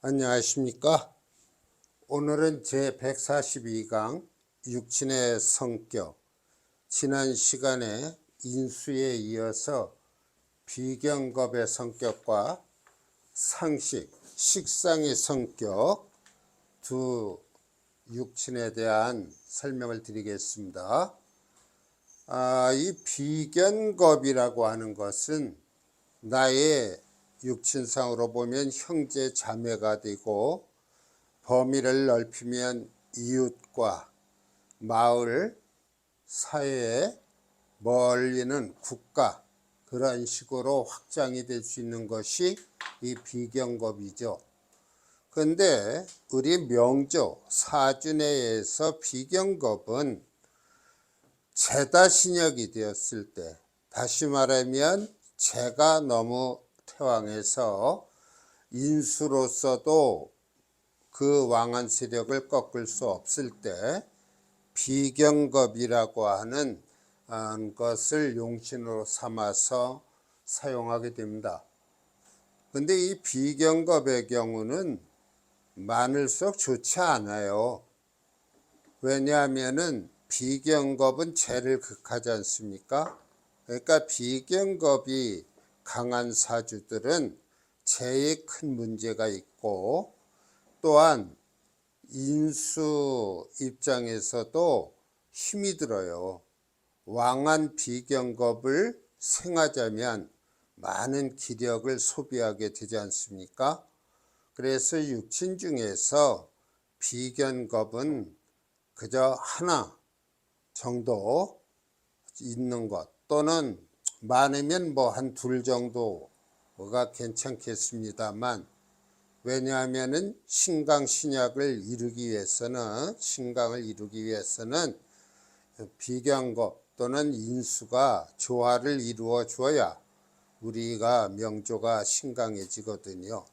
안녕하십니까? 오늘은 제 142강 육친의 성격, 지난 시간에 인수에 이어서 비경겁의 성격과 상식, 식상의 성격 두 육친에 대한 설명을 드리겠습니다. 이 비견겁이라고 하는 것은 나의 육친상으로 보면 형제 자매가 되고, 범위를 넓히면 이웃과 마을, 사회, 멀리는 국가, 그런 식으로 확장이 될 수 있는 것이 이 비경겁이죠. 그런데 우리 명조 사준에서 비경겁은 제다신역이 되었을 때, 다시 말하면 제가 너무 태왕해서 인수로서도 그 왕한 세력을 꺾을 수 없을 때 비경겁이라고 하는 것을 용신으로 삼아서 사용하게 됩니다. 근데 이 비경겁의 경우는 많을수록 좋지 않아요. 왜냐하면은 비경겁은 재를 극하지 않습니까? 그러니까 비경겁이 강한 사주들은 재에 큰 문제가 있고, 또한 인수 입장에서도 힘이 들어요. 왕한 비경겁을 생하자면 많은 기력을 소비하게 되지 않습니까? 그래서 육친 중에서 비견겁은 그저 하나 정도 있는 것, 또는 많으면 한 둘 정도가 괜찮겠습니다만, 왜냐하면은 신강신약을 이루기 위해서는, 신강을 이루기 위해서는 비경겁 또는 인수가 조화를 이루어 줘야 우리가 명조가 신강해지거든요.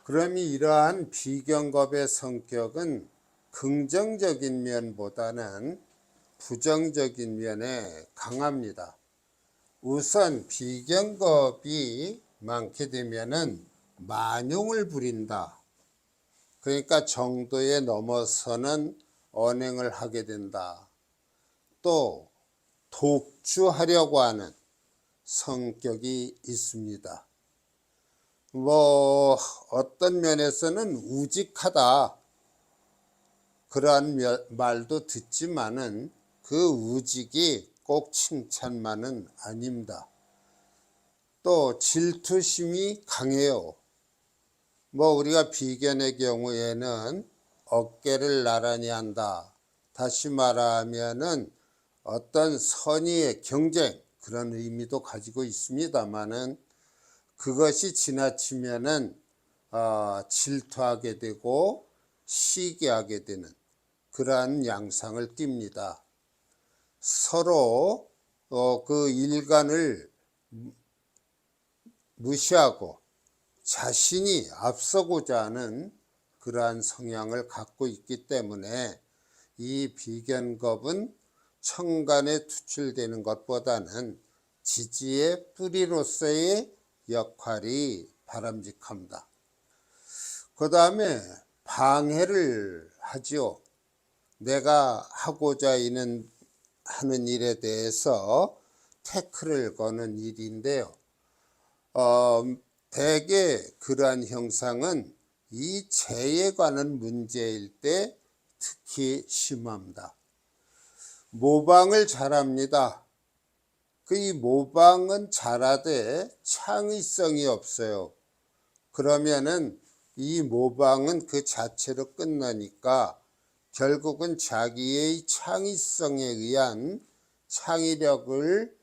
그러면 이러한 비경겁의 성격은 긍정적인 면보다는 부정적인 면에 강합니다. 우선 비경겁이 많게 되면은 만용을 부린다. 그러니까 정도에 넘어서는 언행을 하게 된다. 또 독주하려고 하는 성격이 있습니다. 어떤 면에서는 우직하다, 그러한 말도 듣지만은 그 우직이 꼭 칭찬만은 아닙니다. 또 질투심이 강해요. 우리가 비견의 경우에는 어깨를 나란히 한다. 다시 말하면은 어떤 선의의 경쟁, 그런 의미도 가지고 있습니다만은, 그것이 지나치면은 질투하게 되고 시기하게 되는 그러한 양상을 띱니다. 서로 그 일간을 무시하고 자신이 앞서고자 하는 그러한 성향을 갖고 있기 때문에 이 비견겁은 천간에 투출되는 것보다는 지지의 뿌리로서의 역할이 바람직합니다. 그 다음에 방해를 하지요. 내가 하고자 하는 일에 대해서 태클을 거는 일인데요. 대개 그러한 형상은 이 재에 관한 문제일 때 특히 심합니다. 모방을 잘합니다. 이 모방은 잘하되 창의성이 없어요. 그러면은 이 모방은 그 자체로 끝나니까 결국은 자기의 창의성에 의한 창의력을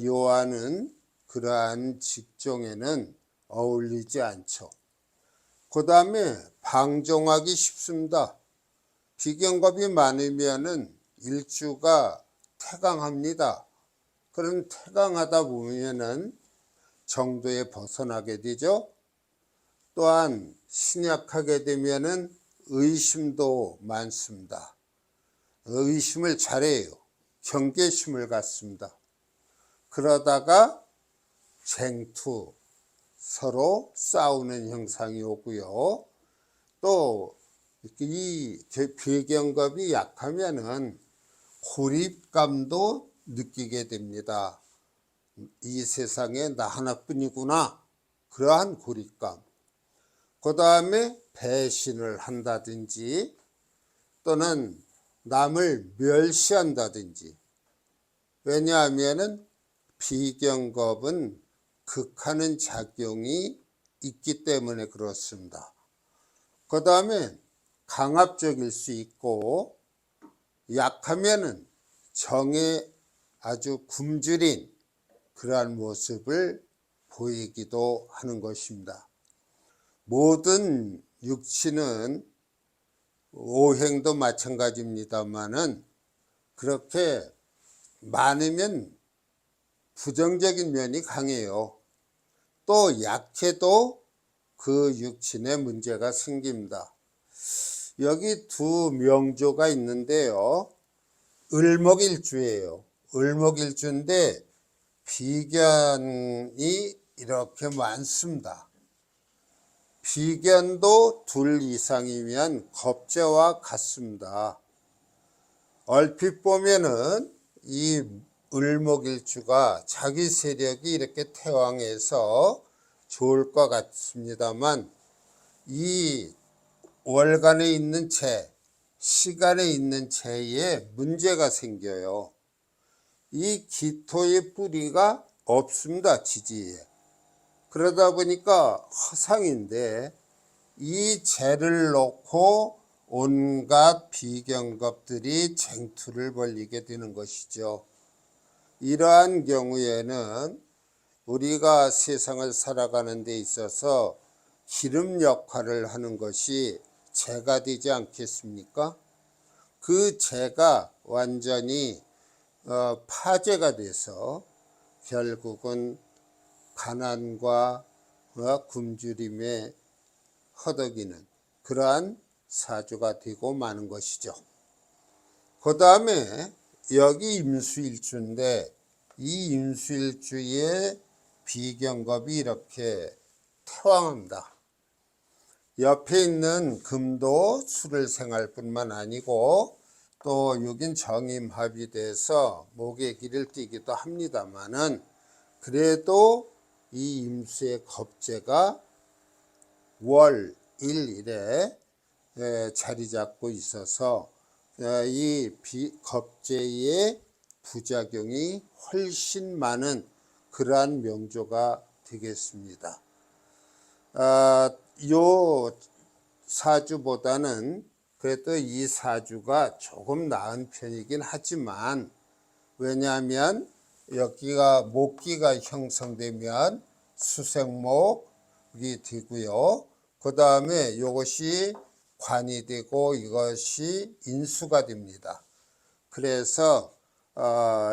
요하는 그러한 직종에는 어울리지 않죠. 그 다음에 방종하기 쉽습니다. 비경겁이 많으면은 일주가 태강합니다. 그런 태강하다 보면은 정도에 벗어나게 되죠. 또한 신약하게 되면은 의심도 많습니다. 의심을 잘해요. 경계심을 갖습니다. 그러다가 쟁투, 서로 싸우는 형상이 오고요. 또 이 비경겁이 약하면은 고립감도 느끼게 됩니다. 이 세상에 나 하나뿐이구나. 그러한 고립감. 그 다음에 배신을 한다든지 또는 남을 멸시한다든지. 왜냐하면은 비경겁은 극하는 작용이 있기 때문에 그렇습니다. 그 다음에 강압적일 수 있고 약하면은 정에 아주 굶주린 그러한 모습을 보이기도 하는 것입니다. 모든 육친은 오행도 마찬가지입니다만은 그렇게 많으면 부정적인 면이 강해요. 또 약해도 그 육친에 문제가 생깁니다. 여기 두 명조가 있는데요. 을목일주예요. 을목일주인데 비견이 이렇게 많습니다. 비견도 둘 이상이면 겁재와 같습니다. 얼핏 보면은 이 을목일주가 자기 세력이 이렇게 태왕해서 좋을 것 같습니다만 이 월간에 있는 재, 시간에 있는 재에 문제가 생겨요. 이 기토의 뿌리가 없습니다. 지지에. 그러다 보니까 허상인데 이 재를 놓고 온갖 비경겁들이 쟁투를 벌이게 되는 것이죠. 이러한 경우에는 우리가 세상을 살아가는 데 있어서 기름 역할을 하는 것이 재가 되지 않겠습니까? 그 재가 완전히 파재가 돼서 결국은 가난과 굶주림에 허덕이는 그러한 사주가 되고 마는 것이죠. 그 다음에 여기 임수일주인데 이 임수일주의 비경겁이 이렇게 태왕합니다. 옆에 있는 금도 술을 생할 뿐만 아니고 또 여긴 정임합이 돼서 목의 길을 띠기도 합니다만은 그래도 이 임수의 겁재가 월, 일, 일에 자리 잡고 있어서 이 겁재의 부작용이 훨씬 많은 그러한 명조가 되겠습니다. 요 사주보다는 그래도 이 사주가 조금 나은 편이긴 하지만 왜냐하면 여기가 목기가 형성되면 수생목이 되고요. 그 다음에 이것이 관이 되고 이것이 인수가 됩니다. 그래서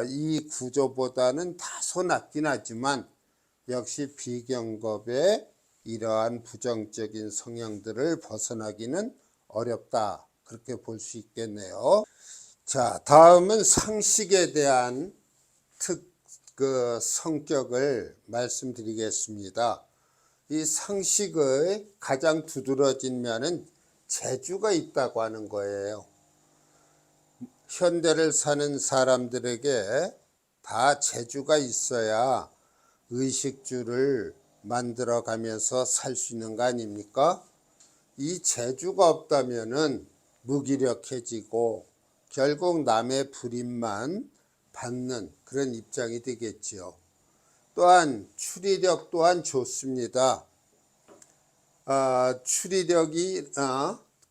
이 구조보다는 다소 낫긴 하지만 역시 비경겁의 이러한 부정적인 성향들을 벗어나기는 어렵다. 그렇게 볼 수 있겠네요. 자, 다음은 상식에 대한 성격을 말씀드리겠습니다. 이 상식의 가장 두드러진 면은 재주가 있다고 하는 거예요. 현대를 사는 사람들에게 다 재주가 있어야 의식주를 만들어 가면서 살 수 있는 거 아닙니까? 이 재주가 없다면은 무기력해지고 결국 남의 불임만 받는 그런 입장이 되겠지요. 또한 추리력 또한 좋습니다. 추리력이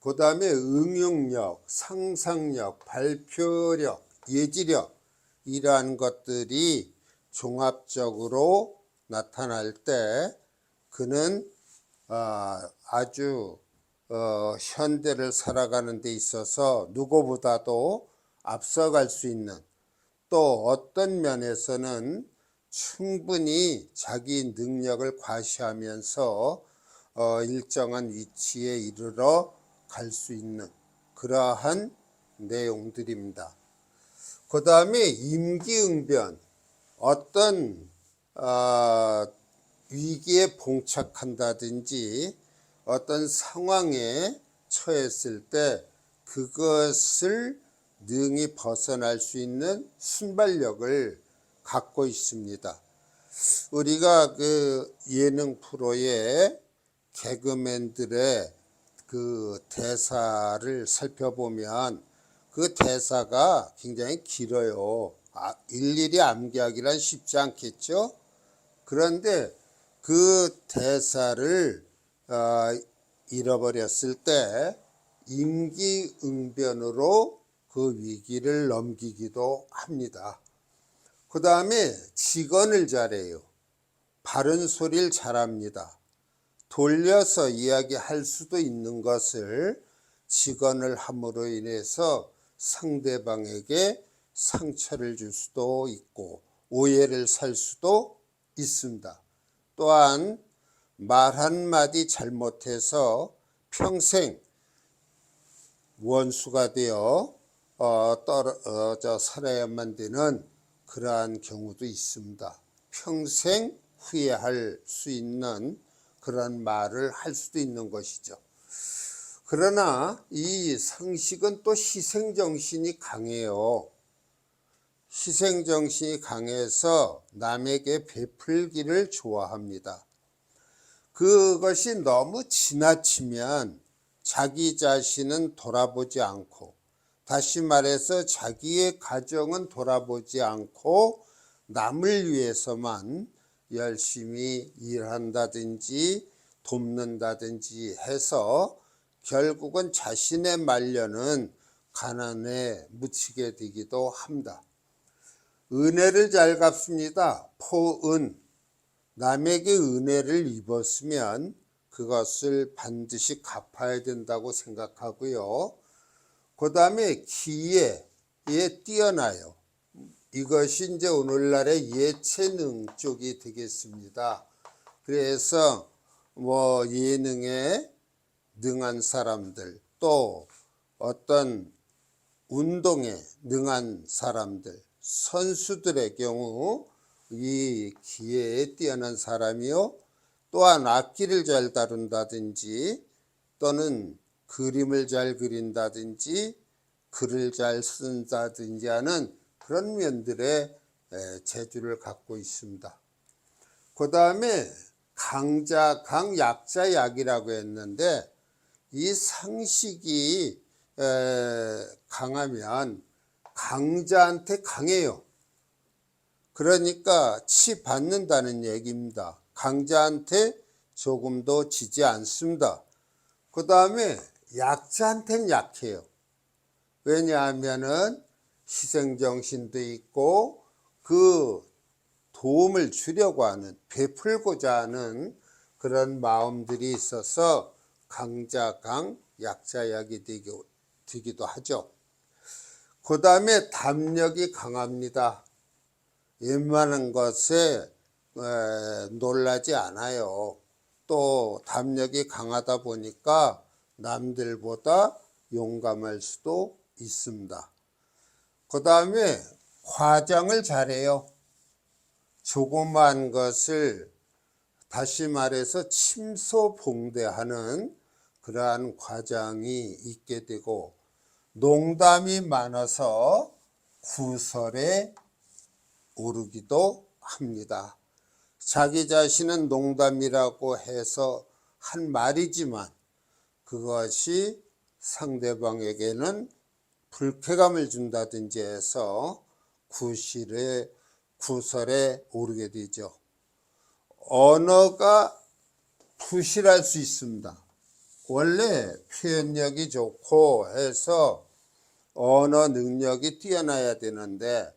그 다음에 응용력, 상상력, 발표력, 예지력 이러한 것들이 종합적으로 나타날 때 그는 아주 현대를 살아가는 데 있어서 누구보다도 앞서갈 수 있는 또 어떤 면에서는 충분히 자기 능력을 과시하면서 일정한 위치에 이르러 갈 수 있는 그러한 내용들입니다. 그 다음에 임기응변 어떤 위기에 봉착한다든지 어떤 상황에 처했을 때 그것을 능히 벗어날 수 있는 순발력을 갖고 있습니다. 우리가 그 예능 프로의 개그맨들의 그 대사를 살펴보면 그 대사가 굉장히 길어요. 일일이 암기하기란 쉽지 않겠죠? 그런데 그 대사를 잃어버렸을 때 임기응변으로 그 위기를 넘기기도 합니다. 그 다음에 직언을 잘해요. 바른 소리를 잘합니다. 돌려서 이야기할 수도 있는 것을 직언을 함으로 인해서 상대방에게 상처를 줄 수도 있고 오해를 살 수도 있습니다. 또한 말 한마디 잘못해서 평생 원수가 되어 살아야만 되는 그러한 경우도 있습니다. 평생 후회할 수 있는 그런 말을 할 수도 있는 것이죠. 그러나 이 상식은 또 희생정신이 강해요. 희생정신이 강해서 남에게 베풀기를 좋아합니다. 그것이 너무 지나치면 자기 자신은 돌아보지 않고, 다시 말해서 자기의 가정은 돌아보지 않고 남을 위해서만 열심히 일한다든지 돕는다든지 해서 결국은 자신의 말년은 가난에 묻히게 되기도 합니다. 은혜를 잘 갚습니다. 포은. 남에게 은혜를 입었으면 그것을 반드시 갚아야 된다고 생각하고요. 그 다음에 기회에 뛰어나요. 이것이 이제 오늘날의 예체능 쪽이 되겠습니다. 그래서 예능에 능한 사람들, 또 어떤 운동에 능한 사람들, 선수들의 경우 이 기회에 뛰어난 사람이요, 또한 악기를 잘 다룬다든지 또는 그림을 잘 그린다든지 글을 잘 쓴다든지 하는 그런 면들의 재주를 갖고 있습니다. 그 다음에 강자 강, 약자 약이라고 했는데, 이 상식이 강하면 강자한테 강해요. 그러니까 치 받는다는 얘기입니다. 강자한테 조금도 지지 않습니다. 그 다음에 약자한테는 약해요. 왜냐하면은 희생정신도 있고 그 도움을 주려고 하는, 베풀고자 하는 그런 마음들이 있어서 강자 강, 약자 약이 되기도 하죠. 그 다음에 담력이 강합니다. 웬만한 것에 놀라지 않아요. 또 담력이 강하다 보니까 남들보다 용감할 수도 있습니다. 그 다음에 과장을 잘해요. 조그마한 것을 다시 말해서 침소봉대하는 그러한 과장이 있게 되고, 농담이 많아서 구설에 오르기도 합니다. 자기 자신은 농담이라고 해서 한 말이지만 그것이 상대방에게는 불쾌감을 준다든지 해서 구설에 오르게 되죠. 언어가 부실할 수 있습니다. 원래 표현력이 좋고 해서 언어 능력이 뛰어나야 되는데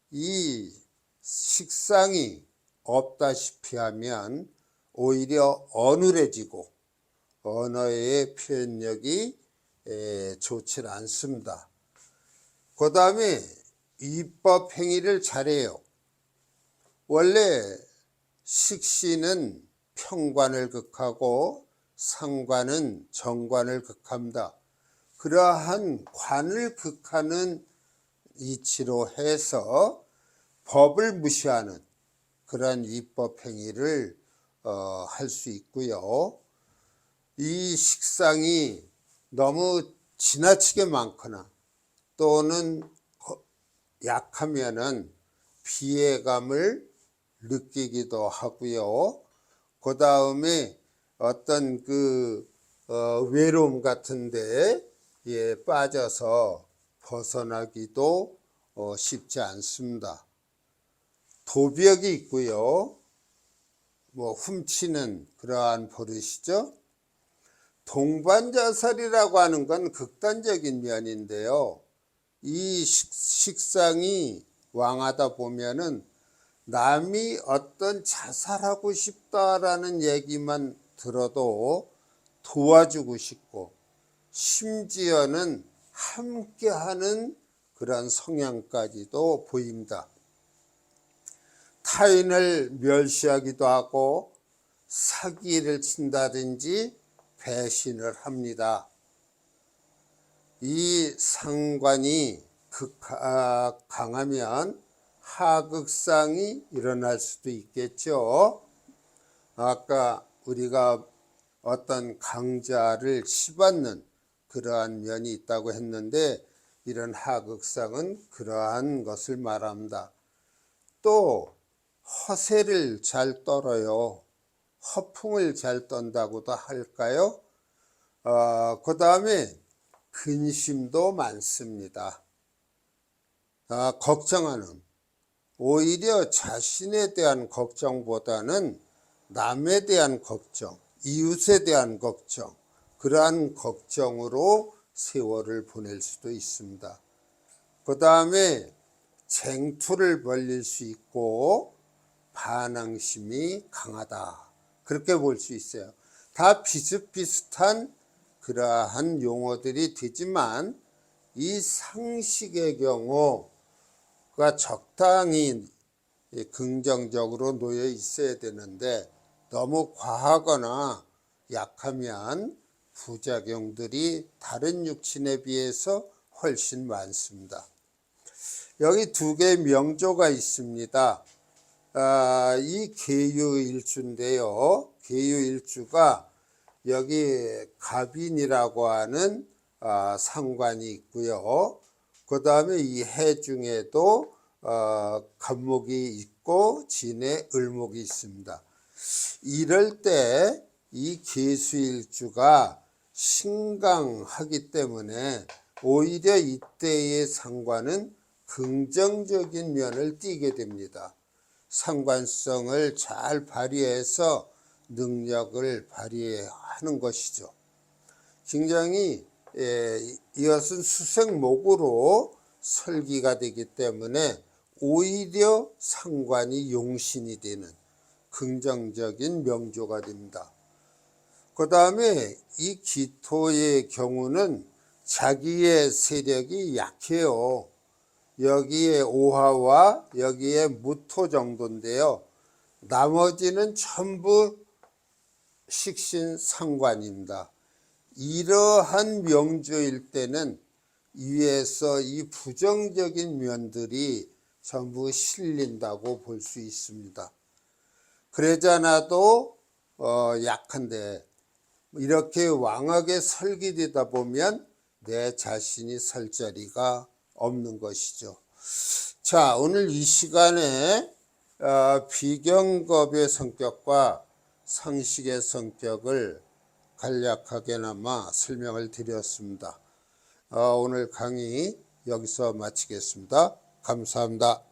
이 식상이 없다시피 하면 오히려 어눌해지고 언어의 표현력이 좋지 않습니다. 그 다음에 입법 행위를 잘해요. 원래 식신은 평관을 극하고 상관은 정관을 극합니다. 그러한 관을 극하는 이치로 해서 법을 무시하는 그러한 입법 행위를 할 수 있고요. 이 식상이 너무 지나치게 많거나 또는 약하면은 피해감을 느끼기도 하고요. 그 다음에 어떤 외로움 같은데 빠져서 벗어나기도 쉽지 않습니다. 도벽이 있고요. 훔치는 그러한 버릇이죠. 동반자살이라고 하는 건 극단적인 면인데요. 이 식상이 왕하다 보면은 남이 어떤 자살하고 싶다라는 얘기만 들어도 도와주고 싶고 심지어는 함께하는 그런 성향까지도 보입니다. 타인을 멸시하기도 하고 사기를 친다든지 배신을 합니다. 이 상관이 강하면 하극상이 일어날 수도 있겠죠. 아까 우리가 어떤 강자를 치받는 그러한 면이 있다고 했는데 이런 하극상은 그러한 것을 말합니다. 또 허세를 잘 떨어요. 허풍을 잘 떤다고도 할까요? 그 다음에 근심도 많습니다. 걱정하는, 오히려 자신에 대한 걱정보다는 남에 대한 걱정, 이웃에 대한 걱정, 그러한 걱정으로 세월을 보낼 수도 있습니다. 그 다음에 쟁투를 벌일 수 있고 반항심이 강하다. 그렇게 볼 수 있어요. 다 비슷비슷한 그러한 용어들이 되지만 이 상식의 경우가 적당히 긍정적으로 놓여 있어야 되는데 너무 과하거나 약하면 부작용들이 다른 육신에 비해서 훨씬 많습니다. 여기 두 개의 명조가 있습니다. 이 계유일주인데요. 계유일주가 여기 갑인이라고 하는 상관이 있고요. 그 다음에 이 해 중에도 갑목이 있고 진에 을목이 있습니다. 이럴 때 이 계수일주가 신강하기 때문에 오히려 이때의 상관은 긍정적인 면을 띠게 됩니다. 상관성을 잘 발휘해서 능력을 발휘하는 것이죠. 굉장히 이것은 수생목으로 설기가 되기 때문에 오히려 상관이 용신이 되는 긍정적인 명조가 됩니다. 그 다음에 이 기토의 경우는 자기의 세력이 약해요. 여기에 오화와 여기에 무토 정도인데요. 나머지는 전부 식신 상관입니다. 이러한 명조일 때는 위에서 이 부정적인 면들이 전부 실린다고 볼 수 있습니다. 그러잖아도 약한데 이렇게 왕하게 설계되다 보면 내 자신이 설 자리가 없는 것이죠. 자, 오늘 이 시간에 비경겁의 성격과 상식의 성격을 간략하게나마 설명을 드렸습니다. 오늘 강의 여기서 마치겠습니다. 감사합니다.